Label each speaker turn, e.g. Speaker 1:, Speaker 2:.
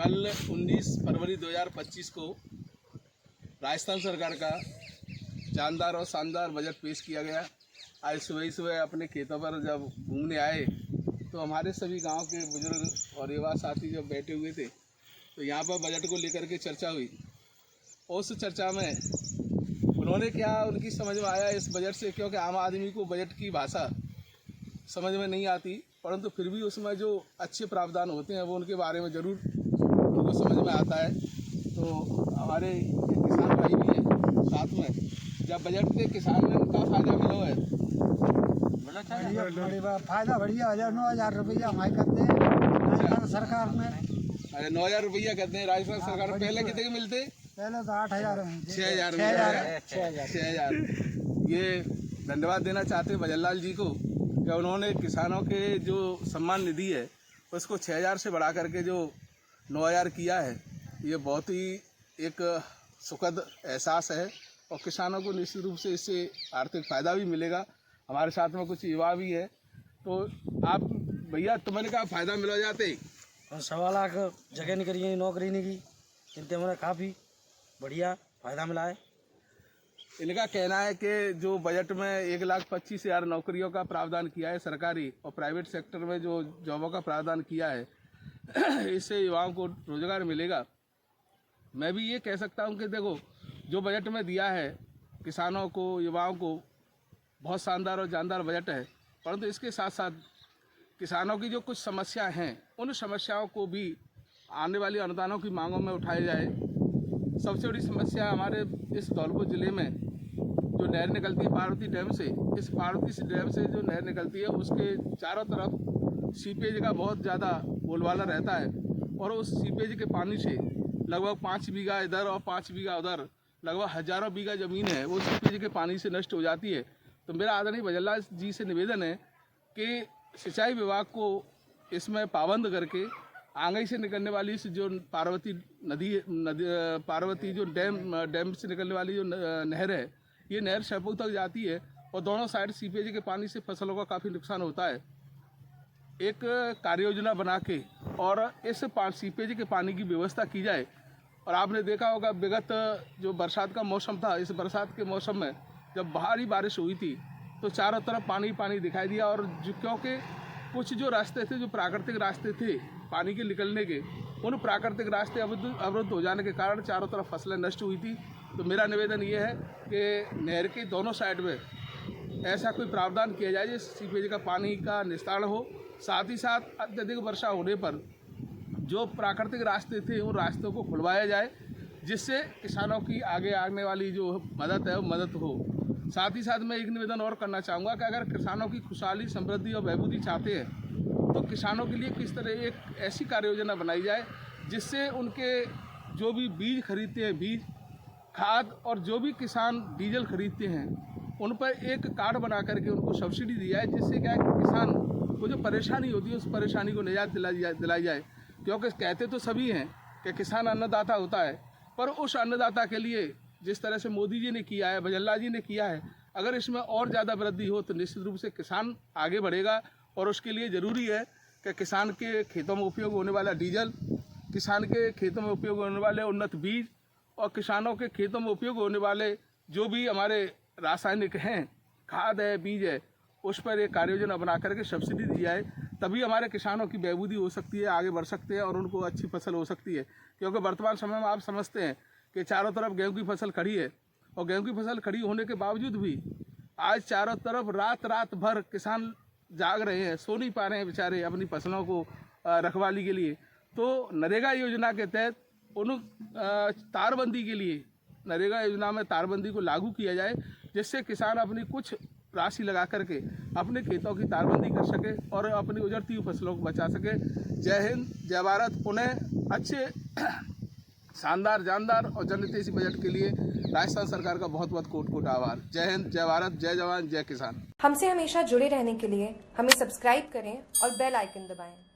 Speaker 1: कल 19 फरवरी 2025 को राजस्थान सरकार का जानदार और शानदार बजट पेश किया गया। आज सुबह ही सुबह अपने खेतों पर जब घूमने आए तो हमारे सभी गांव के बुजुर्ग और युवा साथी जब बैठे हुए थे तो यहाँ पर बजट को लेकर के चर्चा हुई। उस चर्चा में उन्होंने क्या उनकी समझ में आया इस बजट से, क्योंकि आम आदमी को बजट की भाषा समझ में नहीं आती, परंतु फिर भी उसमें जो अच्छे प्रावधान होते हैं वो उनके बारे में ज़रूर उनको समझ में आता है। तो हमारे किसान भाई भी हैं साथ में, जब बजट से किसान में का फायदा मिला है,
Speaker 2: फायदा बढ़िया 9,000 रुपया हमारे करते हैं राजस्थान सरकार में।
Speaker 1: अरे 9,000 रुपया कहते हैं राजस्थान सरकार में। पहले कितने के मिलते?
Speaker 2: पहले तो 8,000
Speaker 1: 6,000। ये धन्यवाद देना चाहते हैं भजनलाल जी को कि उन्होंने किसानों के जो सम्मान निधि है उसको 6,000 से बढ़ा करके जो 9,000 किया है। ये बहुत ही एक सुखद एहसास है और किसानों को निश्चित रूप से इससे आर्थिक फ़ायदा भी मिलेगा। हमारे साथ में कुछ युवा भी है, तो आप भैया तुम्हें क्या फ़ायदा मिल जाते?
Speaker 3: 1.25 लाख जगह नहीं करी नौकरी नहीं की, इनते हमें काफ़ी बढ़िया फ़ायदा मिला है।
Speaker 1: इनका कहना है कि जो बजट में 1,25,000 नौकरियों का प्रावधान किया है सरकारी और प्राइवेट सेक्टर में जो जॉबों का प्रावधान किया है इससे युवाओं को रोज़गार मिलेगा। मैं भी ये कह सकता हूँ कि देखो जो बजट में दिया है किसानों को, युवाओं को, बहुत शानदार और जानदार बजट है, परंतु इसके साथ साथ किसानों की जो कुछ समस्याएं हैं उन समस्याओं को भी आने वाली अनुदानों की मांगों में उठाया जाए। सबसे बड़ी समस्या हमारे इस धौलपुर ज़िले में जो नहर निकलती है पार्वती डैम से, इस पार्वती डैम से जो नहर निकलती है उसके चारों तरफ सीपेज का बहुत ज़्यादा बोलबाला रहता है और उस सीपेज के पानी से लगभग 5 बीघा इधर और 5 बीघा उधर लगभग हज़ारों बीघा ज़मीन है वो सीपेज के पानी से नष्ट हो जाती है। तो मेरा आदरणीय भजनलाल जी से निवेदन है कि सिंचाई विभाग को इसमें पाबंद करके आंगई से निकलने वाली इस जो पार्वती पार्वती जो डैम से निकलने वाली जो नहर है, ये नहर शहपुर तक जाती है और दोनों साइड सीपेज के पानी से फसलों का काफ़ी नुकसान होता है। एक कार्य योजना बना के और इस सीपेज के पानी की व्यवस्था की जाए। और आपने देखा होगा विगत जो बरसात का मौसम था, इस बरसात के मौसम में जब भारी बारिश हुई थी तो चारों तरफ पानी पानी दिखाई दिया और क्योंकि कुछ जो रास्ते थे, जो प्राकृतिक रास्ते थे पानी के निकलने के, उन प्राकृतिक रास्ते अवरुद्ध हो जाने के कारण चारों तरफ फसलें नष्ट हुई थी। तो मेरा निवेदन ये है कि नहर के दोनों साइड में ऐसा कोई प्रावधान किया जाए जिस सीपेज का पानी का निस्तारण हो। साथ ही साथ अत्यधिक वर्षा होने पर जो प्राकृतिक रास्ते थे उन रास्तों को खुलवाया जाए जिससे किसानों की आगे आने वाली जो मदद है वो मदद हो। साथ ही साथ मैं एक निवेदन और करना चाहूँगा कि अगर किसानों की खुशहाली, समृद्धि और बहबूदी चाहते हैं तो किसानों के लिए किस तरह एक ऐसी कार्य योजना बनाई जाए जिससे उनके जो भी बीज खरीदते हैं, बीज, खाद और जो भी किसान डीजल खरीदते हैं उन पर एक कार्ड बना करके उनको सब्सिडी दी जाए, जिससे क्या है कि किसान को जो परेशानी होती है उस परेशानी को निजात दिलाई जाए। क्योंकि कहते तो सभी हैं कि किसान अन्नदाता होता है, पर उस अन्नदाता के लिए जिस तरह से मोदी जी ने किया है, भजनलाल जी ने किया है, अगर इसमें और ज़्यादा वृद्धि हो तो निश्चित रूप से किसान आगे बढ़ेगा। और उसके लिए ज़रूरी है कि किसान के खेतों में उपयोग होने वाला डीजल, किसान के खेतों में उपयोग होने वाले उन्नत बीज और किसानों के खेतों में उपयोग होने वाले जो भी हमारे रासायनिक हैं, खाद है, बीज है, उस पर एक कार्य योजना बना करके सब्सिडी दी जाए। तभी हमारे किसानों की बहबूदी हो सकती है, आगे बढ़ सकते हैं और उनको अच्छी फसल हो सकती है। क्योंकि वर्तमान समय में आप समझते हैं कि चारों तरफ गेहूं की फसल खड़ी है और गेहूं की फसल खड़ी होने के बावजूद भी आज चारों तरफ रात भर किसान जाग रहे हैं, सो नहीं पा रहे हैं बेचारे अपनी फसलों को रखवाली के लिए। तो नरेगा योजना के तहत उन तारबंदी के लिए नरेगा योजना में तारबंदी को लागू किया जाए जिससे किसान अपनी कुछ राशि लगा करके अपने खेतों की तारबंदी कर सके और अपनी उजड़ती हुई फसलों को बचा सके। जय हिंद, जय भारत। पुनः अच्छे शानदार, जानदार और जनहितैषी बजट के लिए राजस्थान सरकार का बहुत बहुत कोट आभार। जय हिंद, जय भारत, जय जवान, जय किसान।
Speaker 4: हमसे हमेशा जुड़े रहने के लिए हमें सब्सक्राइब करें और बेल आइकन दबाएं।